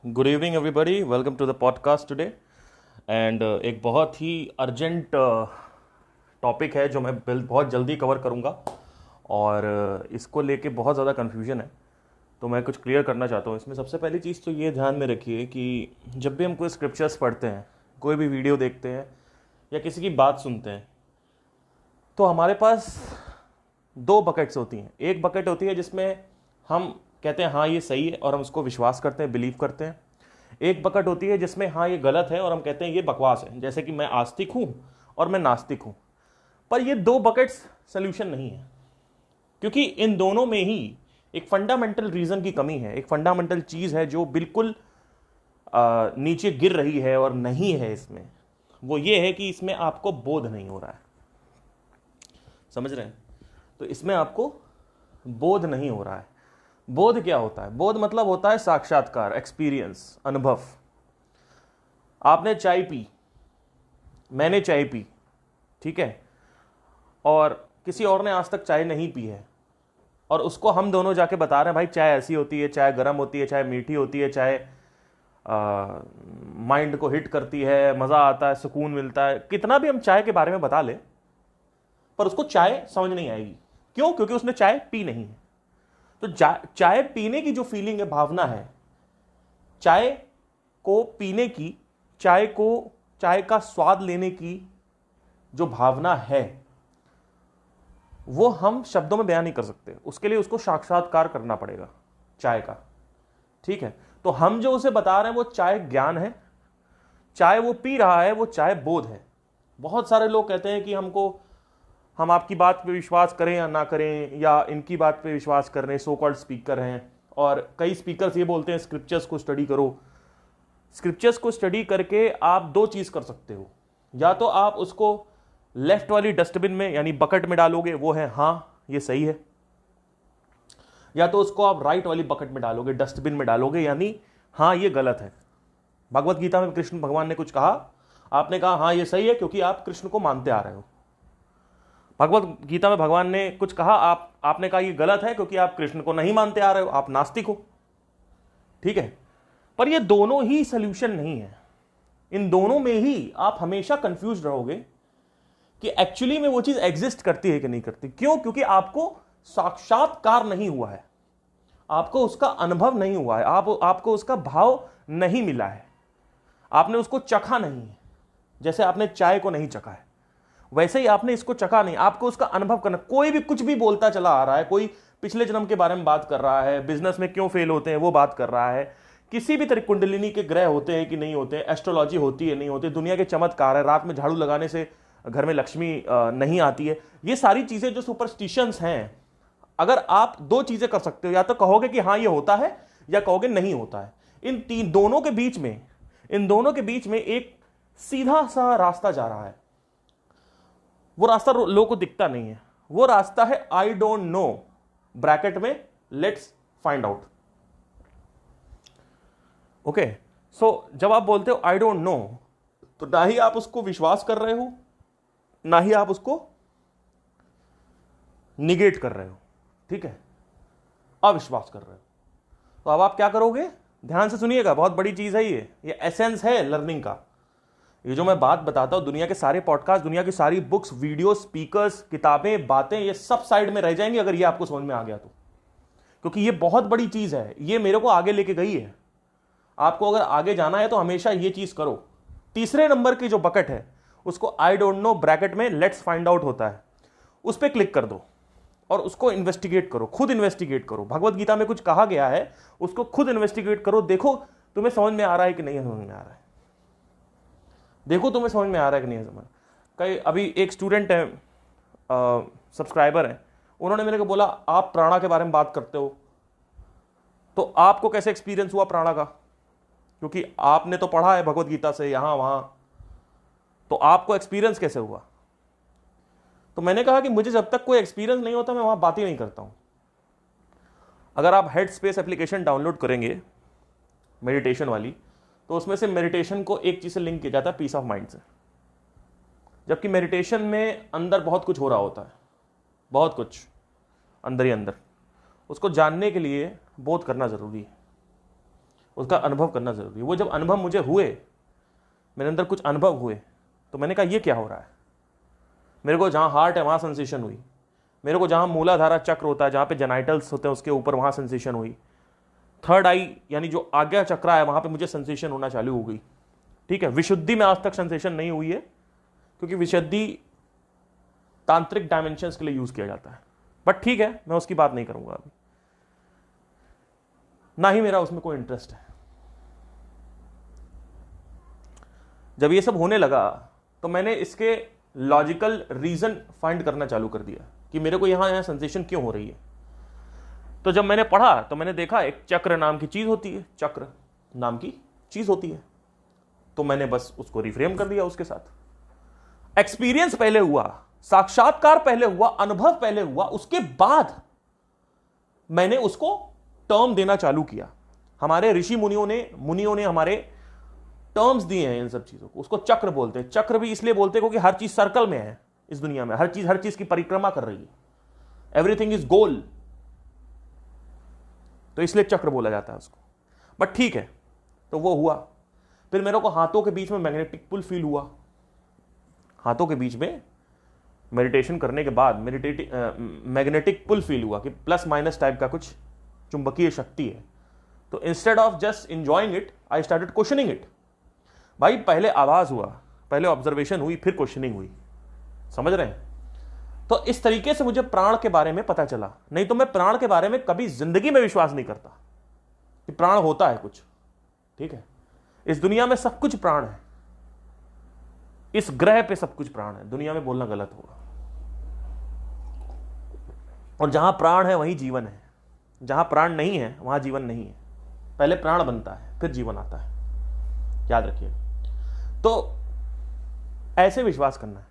Good evening everybody, welcome to the podcast today. And एक बहुत ही urgent topic है जो मैं बहुत जल्दी कवर करूंगा और इसको लेके बहुत ज़्यादा कन्फ्यूजन है, तो मैं कुछ क्लियर करना चाहता हूँ। इसमें सबसे पहली चीज़ तो ये ध्यान में रखिए कि जब भी हम कोई स्क्रिप्चर्स पढ़ते हैं, कोई भी वीडियो देखते हैं या किसी की बात सुनते हैं, तो हमारे पास दो बकेट्स होती हैं। एक बकेट होती है जिसमें हम कहते हैं हाँ ये सही है और हम उसको विश्वास करते हैं, बिलीव करते हैं। एक बकेट होती है जिसमें हाँ ये गलत है और हम कहते हैं ये बकवास है, जैसे कि मैं आस्तिक हूँ और मैं नास्तिक हूँ। पर ये दो बकेट्स सोल्यूशन नहीं है, क्योंकि इन दोनों में ही एक फंडामेंटल रीज़न की कमी है। एक फंडामेंटल चीज़ है जो बिल्कुल नीचे गिर रही है और नहीं है इसमें। वो ये है कि इसमें आपको बोध नहीं हो रहा है। समझ रहे हैं? तो इसमें आपको बोध नहीं हो रहा है। बोध क्या होता है? बोध मतलब होता है साक्षात्कार, एक्सपीरियंस, अनुभव। आपने चाय पी, मैंने चाय पी, ठीक है, और किसी और ने आज तक चाय नहीं पी है, और उसको हम दोनों जाके बता रहे हैं भाई चाय ऐसी होती है, चाय गर्म होती है, चाय मीठी होती है, चाय माइंड को हिट करती है, मज़ा आता है, सुकून मिलता है। कितना भी हम चाय के बारे में बता ले, पर उसको चाय समझ नहीं आएगी। क्यों? क्योंकि उसने चाय पी नहीं है। तो चाय पीने की जो फीलिंग है, भावना है, चाय को पीने की, चाय का स्वाद लेने की जो भावना है, वो हम शब्दों में बयान नहीं कर सकते। उसके लिए उसको साक्षात्कार करना पड़ेगा चाय का, ठीक है। तो हम जो उसे बता रहे हैं वो चाय ज्ञान है, चाय वो पी रहा है, वो चाय बोध है। बहुत सारे लोग कहते हैं कि हम आपकी बात पे विश्वास करें या ना करें, या इनकी बात पे विश्वास कर रहे हैं, सो कॉल्ड स्पीकर हैं। और कई स्पीकर्स ये बोलते हैं स्क्रिप्चर्स को स्टडी करो। स्क्रिप्चर्स को स्टडी करके आप दो चीज़ कर सकते हो। या तो आप उसको लेफ्ट वाली डस्टबिन में यानी बकेट में डालोगे, वो है हाँ ये सही है, या तो उसको आप राइट वाली बकेट में डालोगे, डस्टबिन में डालोगे, यानी हाँ ये गलत है। भगवत गीता में कृष्ण भगवान ने कुछ कहा, आपने कहा हाँ ये सही है क्योंकि आप कृष्ण को मानते आ रहे हो। भगवत गीता में भगवान ने कुछ कहा, आपने कहा ये गलत है क्योंकि आप कृष्ण को नहीं मानते आ रहे हो, आप नास्तिक हो, ठीक है। पर ये दोनों ही सोल्यूशन नहीं है। इन दोनों में ही आप हमेशा कंफ्यूज रहोगे कि एक्चुअली में वो चीज एग्जिस्ट करती है कि नहीं करती। क्यों? क्योंकि आपको साक्षात्कार नहीं हुआ है, आपको उसका अनुभव नहीं हुआ है, आपको उसका भाव नहीं मिला है, आपने उसको चखा नहीं है। जैसे आपने चाय को नहीं चखा है, वैसे ही आपने इसको चखा नहीं, आपको उसका अनुभव करना। कोई भी कुछ भी बोलता चला आ रहा है, कोई पिछले जन्म के बारे में बात कर रहा है, बिजनेस में क्यों फेल होते हैं वो बात कर रहा है, किसी भी तरह कुंडलिनी के ग्रह होते हैं कि नहीं होते हैं, एस्ट्रोलॉजी होती है नहीं होती, दुनिया के चमत्कार है, रात में झाड़ू लगाने से घर में लक्ष्मी नहीं आती है। ये सारी चीजें जो सुपरस्टिशंस हैं, अगर आप दो चीजें कर सकते हो, या तो कहोगे कि हाँ ये होता है, या कहोगे नहीं होता है। इन दोनों के बीच में एक सीधा सा रास्ता जा रहा है। वो रास्ता लोगों को दिखता नहीं है। वो रास्ता है आई डोंट नो, ब्रैकेट में लेट्स फाइंड आउट। ओके, सो जब आप बोलते हो आई डोंट नो, तो ना ही आप उसको विश्वास कर रहे हो, ना ही आप उसको निगेट कर रहे हो, ठीक है, अविश्वास कर रहे हो। तो अब आप क्या करोगे? ध्यान से सुनिएगा, बहुत बड़ी चीज है ये एसेंस है लर्निंग का। ये जो मैं बात बताता हूं, दुनिया के सारे पॉडकास्ट, दुनिया की सारी बुक्स, वीडियो, स्पीकर्स, किताबें, बातें, ये सब साइड में रह जाएंगी अगर ये आपको समझ में आ गया तो। क्योंकि ये बहुत बड़ी चीज है, ये मेरे को आगे लेके गई है। आपको अगर आगे जाना है तो हमेशा ये चीज करो। तीसरे नंबर की जो बकेट है उसको आई डोंट नो ब्रैकेट में लेट्स फाइंड आउट होता है, उस पर क्लिक कर दो और उसको इन्वेस्टिगेट करो, खुद इन्वेस्टिगेट करो। भगवत गीता में कुछ कहा गया है, उसको खुद इन्वेस्टिगेट करो। देखो तुम्हें समझ में आ रहा है कि नहीं समझ में आ रहा है, देखो तुम्हें समझ में आ रहा है कि नहीं समझ। कई अभी एक स्टूडेंट है, सब्सक्राइबर है, उन्होंने मेरे को बोला आप प्राणा के बारे में बात करते हो, तो आपको कैसे एक्सपीरियंस हुआ प्राणा का? क्योंकि आपने तो पढ़ा है भगवत गीता से यहां वहां, तो आपको एक्सपीरियंस कैसे हुआ? तो मैंने कहा कि मुझे जब तक कोई एक्सपीरियंस नहीं होता मैं वहां बात ही नहीं करता हूं। अगर आप हेड स्पेस एप्लीकेशन डाउनलोड करेंगे मेडिटेशन वाली, तो उसमें से मेडिटेशन को एक चीज से लिंक किया जाता है, पीस ऑफ माइंड से। जबकि मेडिटेशन में अंदर बहुत कुछ हो रहा होता है, बहुत कुछ अंदर ही अंदर। उसको जानने के लिए बोध करना जरूरी है। उसका अनुभव करना जरूरी है। वो जब अनुभव मुझे हुए, मेरे अंदर कुछ अनुभव हुए, तो मैंने कहा ये क्या हो रहा है। मेरे को जहां हार्ट है वहां सेंसेशन हुई, मेरे को जहां मूलाधारा चक्र होता है, जहां पे जेनाइटल्स होते हैं उसके ऊपर, वहां सेंसेशन हुई। थर्ड आई यानी जो आज्ञा चक्र है वहां पे मुझे सेंसेशन होना चालू हो गई। ठीक है, विशुद्धि में आज तक सेंसेशन नहीं हुई है, क्योंकि विशुद्धि तांत्रिक डायमेंशंस के लिए यूज किया जाता है। बट ठीक है, मैं उसकी बात नहीं करूंगा अभी, ना ही मेरा उसमें कोई इंटरेस्ट है। जब ये सब होने लगा तो मैंने इसके लॉजिकल रीजन फाइंड करना चालू कर दिया कि मेरे को यहां सेंसेशन क्यों हो रही है। तो जब मैंने पढ़ा तो मैंने देखा एक चक्र नाम की चीज होती है, चक्र नाम की चीज होती है। तो मैंने बस उसको रिफ्रेम कर दिया उसके साथ। एक्सपीरियंस पहले हुआ, साक्षात्कार पहले हुआ, अनुभव पहले हुआ, उसके बाद मैंने उसको टर्म देना चालू किया। हमारे ऋषि मुनियों ने हमारे टर्म्स दिए हैं इन सब चीजों को। उसको चक्र बोलते हैं। चक्र भी इसलिए बोलते हैं क्योंकि हर चीज सर्कल में है इस दुनिया में, हर चीज की परिक्रमा कर रही है, एवरीथिंग इज गोल, तो इसलिए चक्र बोला जाता है उसको। बट ठीक है, तो वो हुआ। फिर मेरे को हाथों के बीच में मैग्नेटिक पुल फील हुआ। हाथों के बीच में मेडिटेशन करने के बाद मैग्नेटिक पुल फील हुआ कि प्लस माइनस टाइप का कुछ चुंबकीय शक्ति है। तो instead of just enjoying it, I started questioning it. भाई पहले आवाज हुआ, पहले ऑब्जर्वेशन हुई, फिर क्वेश्चनिंग हुई। समझ रहे हैं? तो इस तरीके से मुझे प्राण के बारे में पता चला। नहीं तो मैं प्राण के बारे में कभी जिंदगी में विश्वास नहीं करता कि प्राण होता है कुछ। ठीक है, इस दुनिया में सब कुछ प्राण है, इस ग्रह पे सब कुछ प्राण है। दुनिया में बोलना गलत होगा। और जहां प्राण है वहीं जीवन है, जहां प्राण नहीं है वहां जीवन नहीं है। पहले प्राण बनता है फिर जीवन आता है, याद रखिए। तो ऐसे विश्वास करना है।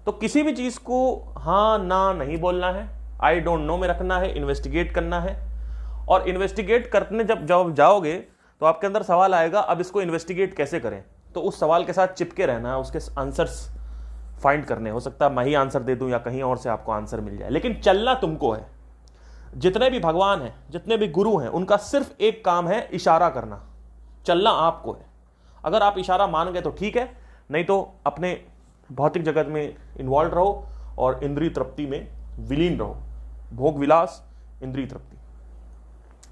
तो किसी भी चीज को हां ना नहीं बोलना है, आई डोंट नो में रखना है, इन्वेस्टिगेट करना है। और इन्वेस्टिगेट करने जब जाओगे तो आपके अंदर सवाल आएगा, अब इसको इन्वेस्टिगेट कैसे करें। तो उस सवाल के साथ चिपके रहना है, उसके आंसर्स फाइंड करने। हो सकता है मैं ही आंसर दे दूं या कहीं और से आपको आंसर मिल जाए, लेकिन चलना तुमको है। जितने भी भगवान हैं, जितने भी गुरु हैं, उनका सिर्फ एक काम है, इशारा करना। चलना आपको है। अगर आप इशारा मान गए तो ठीक है, नहीं तो अपने भौतिक जगत में इन्वॉल्व रहो और इंद्रिय तृप्ति में विलीन रहो। भोग विलास, इंद्रिय तृप्ति,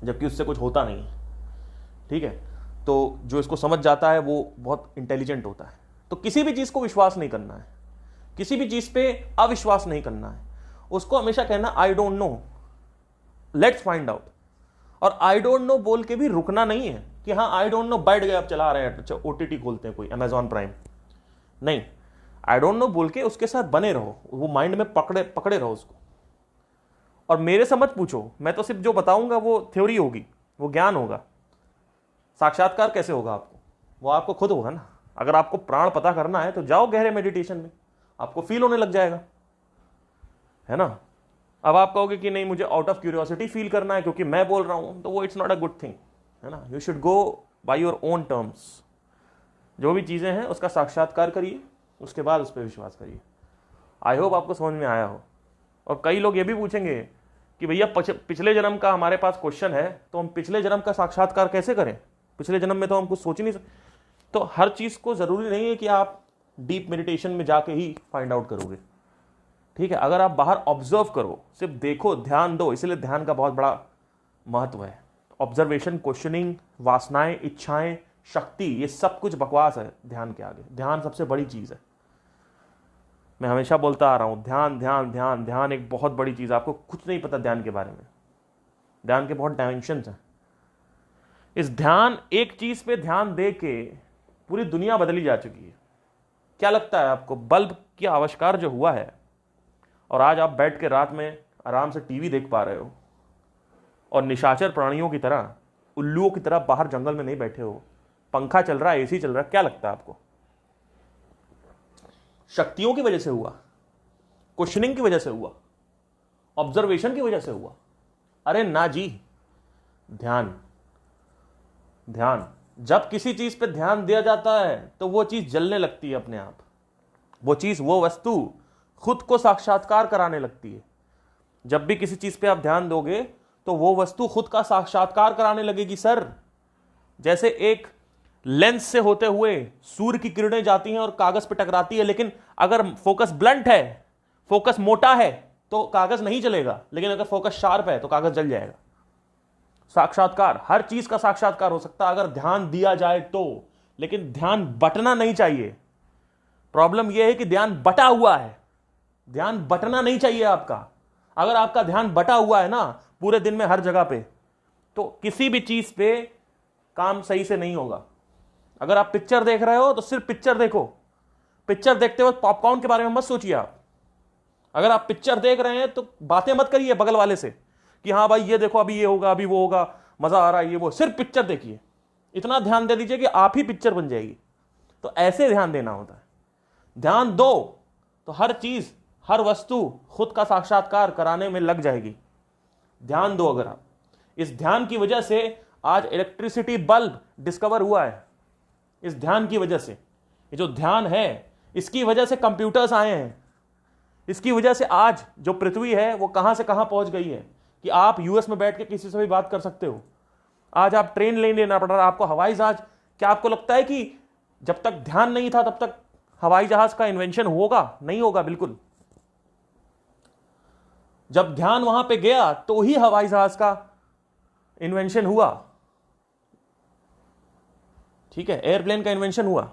जबकि उससे कुछ होता नहीं है। ठीक है, तो जो इसको समझ जाता है वो बहुत इंटेलिजेंट होता है। तो किसी भी चीज को विश्वास नहीं करना है, किसी भी चीज पे अविश्वास नहीं करना है। उसको हमेशा कहना I don't know, let's find out. और आई डोंट नो बोल के भी रुकना नहीं है कि हाँ आई डोंट नो, बैठ गए अब चला रहे हैं, ओटीटी खोलते हैं कोई अमेजॉन प्राइम। नहीं, आई डोंट नो बोल के उसके साथ बने रहो, वो माइंड में पकड़े रहो उसको। और मेरे से मत पूछो, मैं तो सिर्फ जो बताऊंगा वो थ्योरी होगी, वो ज्ञान होगा। साक्षात्कार कैसे होगा आपको, वो आपको खुद होगा ना। अगर आपको प्राण पता करना है तो जाओ गहरे मेडिटेशन में, आपको फील होने लग जाएगा, है ना। अब आप कहोगे कि नहीं मुझे आउट ऑफ क्यूरियोसिटी फील करना है क्योंकि मैं बोल रहा हूं, तो वो it's not a good thing, है ना। You should go by your own terms. जो भी चीजें हैं उसका साक्षात्कार करिए, उसके बाद उस पर विश्वास करिए। आई होप आपको समझ में आया हो। और कई लोग ये भी पूछेंगे कि भैया पिछले जन्म का हमारे पास क्वेश्चन है, तो हम पिछले जन्म का साक्षात्कार कैसे करें, पिछले जन्म में तो हम कुछ सोच ही नहीं सकते। तो हर चीज को जरूरी नहीं है कि आप डीप मेडिटेशन में जाके ही फाइंड आउट करोगे। ठीक है, अगर आप बाहर ऑब्जर्व करो, सिर्फ देखो, ध्यान दो। इसलिए ध्यान का बहुत बड़ा महत्व है। ऑब्जर्वेशन, क्वेश्चनिंग, वासनाएं, इच्छाएं, शक्ति, ये सब कुछ बकवास है ध्यान के आगे। ध्यान सबसे बड़ी चीज है। मैं हमेशा बोलता आ रहा हूं, ध्यान ध्यान ध्यान ध्यान एक बहुत बड़ी चीज है। आपको कुछ नहीं पता ध्यान के बारे में। ध्यान के बहुत डायमेंशंस हैं। इस ध्यान, एक चीज पे ध्यान दे के पूरी दुनिया बदली जा चुकी है। क्या लगता है आपको, बल्ब की आविष्कार जो हुआ है और आज आप बैठ के रात में आराम से टीवी देख पा रहे हो और निशाचर प्राणियों की तरह, उल्लुओं की तरह बाहर जंगल में नहीं बैठे हो, पंखा चल रहा है, एसी चल रहा है, क्या लगता है आपको? शक्तियों की वजह से हुआ, क्वेश्चनिंग की वजह से हुआ, ऑब्जर्वेशन की वजह से हुआ? अरे ना जी। ध्यान, ध्यान, जब किसी चीज पे ध्यान दिया जाता है तो वो चीज जलने लगती है अपने आप। वो चीज, वो वस्तु खुद को साक्षात्कार कराने लगती है। जब भी किसी चीज पे आप ध्यान दोगे तो वो वस्तु खुद का साक्षात्कार कराने लगेगी। सर, जैसे एक लेंस से होते हुए सूर्य की किरणें जाती हैं और कागज पे टकराती है, लेकिन अगर फोकस ब्लंट है, फोकस मोटा है, तो कागज नहीं चलेगा, लेकिन अगर फोकस शार्प है तो कागज जल जाएगा। साक्षात्कार, हर चीज का साक्षात्कार हो सकता है अगर ध्यान दिया जाए तो, लेकिन ध्यान बटना नहीं चाहिए। प्रॉब्लम यह है कि ध्यान बटा हुआ है, ध्यान बटना नहीं चाहिए आपका। अगर आपका ध्यान बटा हुआ है ना पूरे दिन में हर जगह पे, तो किसी भी चीज पे काम सही से नहीं होगा। अगर आप पिक्चर देख रहे हो तो सिर्फ पिक्चर देखो, पिक्चर देखते वक्त पॉपकॉर्न के बारे में मत सोचिए आप। अगर आप पिक्चर देख रहे हैं तो बातें मत करिए बगल वाले से कि हाँ भाई ये देखो, अभी ये होगा, अभी वो होगा, मजा आ रहा है, ये वो। सिर्फ पिक्चर देखिए, इतना ध्यान दे दीजिए कि आप ही पिक्चर बन जाएगी। तो ऐसे ध्यान देना होता है। ध्यान दो तो हर चीज, हर वस्तु खुद का साक्षात्कार कराने में लग जाएगी। ध्यान दो। अगर आप इस ध्यान की वजह से आज इलेक्ट्रिसिटी बल्ब डिस्कवर हुआ है, इस ध्यान की वजह से। ये जो ध्यान है इसकी वजह से कंप्यूटर्स आए हैं, इसकी वजह से आज जो पृथ्वी है वो कहां से कहां पहुंच गई है कि आप यूएस में बैठ के किसी से भी बात कर सकते हो। आज आप ट्रेन नहीं लेना पड़ रहा, आपको हवाई जहाज। क्या आपको लगता है कि जब तक ध्यान नहीं था तब तक हवाई जहाज का इन्वेंशन होगा? नहीं होगा, बिल्कुल। जब ध्यान वहां पे गया तो ही हवाई जहाज का इन्वेंशन हुआ। ठीक है, एयरप्लेन का इन्वेंशन हुआ,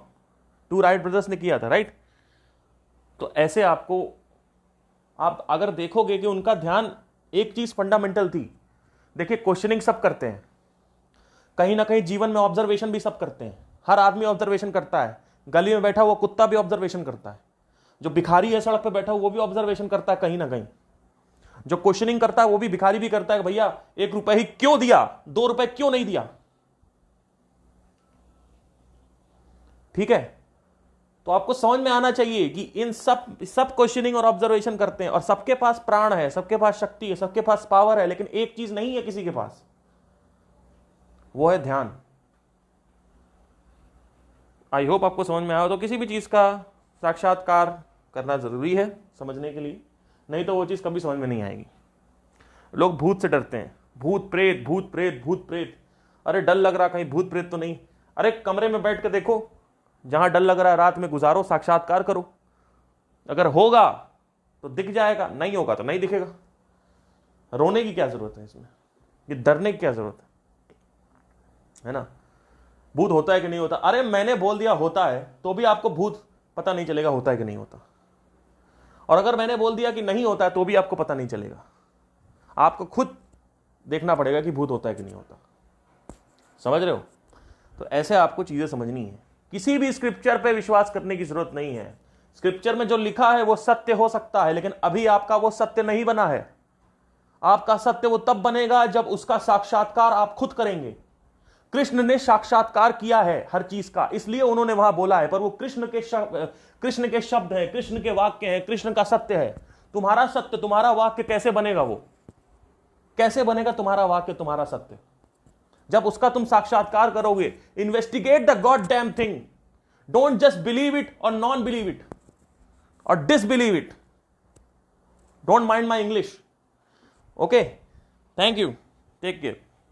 टू राइट ब्रदर्स ने किया था, राइट। तो ऐसे आपको, आप अगर देखोगे कि उनका ध्यान, एक चीज फंडामेंटल थी। देखिए, क्वेश्चनिंग सब करते हैं, कहीं ना कहीं जीवन में ऑब्जर्वेशन भी सब करते हैं। हर आदमी ऑब्जर्वेशन करता है, गली में बैठा हुआ कुत्ता भी ऑब्जर्वेशन करता है, जो भिखारी है सड़क पे बैठा हुआ वो भी ऑब्जर्वेशन करता है कहीं ना कहीं। जो क्वेश्चनिंग करता है वो भी भिखारी भी करता है कि भैया 1 रुपए ही क्यों दिया, 2 रुपए क्यों नहीं दिया। ठीक है, तो आपको समझ में आना चाहिए कि इन सब क्वेश्चनिंग और ऑब्जर्वेशन करते हैं, और सबके पास प्राण है, सबके पास शक्ति है, सबके पास पावर है, लेकिन एक चीज नहीं है किसी के पास, वो है ध्यान। आई होप आपको समझ में आया। तो किसी भी चीज का साक्षात्कार करना जरूरी है समझने के लिए, नहीं तो वो चीज कभी समझ में नहीं आएगी। लोग भूत से डरते हैं, भूत प्रेत, भूत प्रेत, भूत प्रेत। अरे डर लग रहा कहीं भूत प्रेत तो नहीं। अरे कमरे में बैठ के देखो, जहां डर लग रहा है रात में गुजारो, साक्षात्कार करो। अगर होगा तो दिख जाएगा, नहीं होगा तो नहीं दिखेगा। रोने की क्या जरूरत है इसमें, ये डरने की क्या जरूरत है ना। भूत होता है कि नहीं होता, अरे मैंने बोल दिया होता है तो भी आपको भूत पता नहीं चलेगा होता है कि नहीं होता। और अगर मैंने बोल दिया कि नहीं होता है तो भी आपको पता नहीं चलेगा। आपको खुद देखना पड़ेगा कि भूत होता है कि नहीं होता। समझ रहे हो। तो ऐसे आपको चीजें समझनी है। किसी भी स्क्रिप्चर पे विश्वास करने की जरूरत नहीं है। स्क्रिप्चर में जो लिखा है वो सत्य हो सकता है, लेकिन अभी आपका वो सत्य नहीं बना है। आपका सत्य वो तब बनेगा जब उसका साक्षात्कार आप खुद करेंगे। कृष्ण ने साक्षात्कार किया है हर चीज का, इसलिए उन्होंने वहां बोला है, पर वो कृष्ण के शब्द है, कृष्ण के वाक्य है, कृष्ण का सत्य है। तुम्हारा सत्य, तुम्हारा वाक्य कैसे बनेगा? वो कैसे बनेगा तुम्हारा वाक्य, तुम्हारा सत्य? जब उसका तुम साक्षात्कार करोगे। Investigate the god damn thing, don't just believe it और नॉन बिलीव इट और disbelieve it. Don't mind my English. Okay, thank you, take care.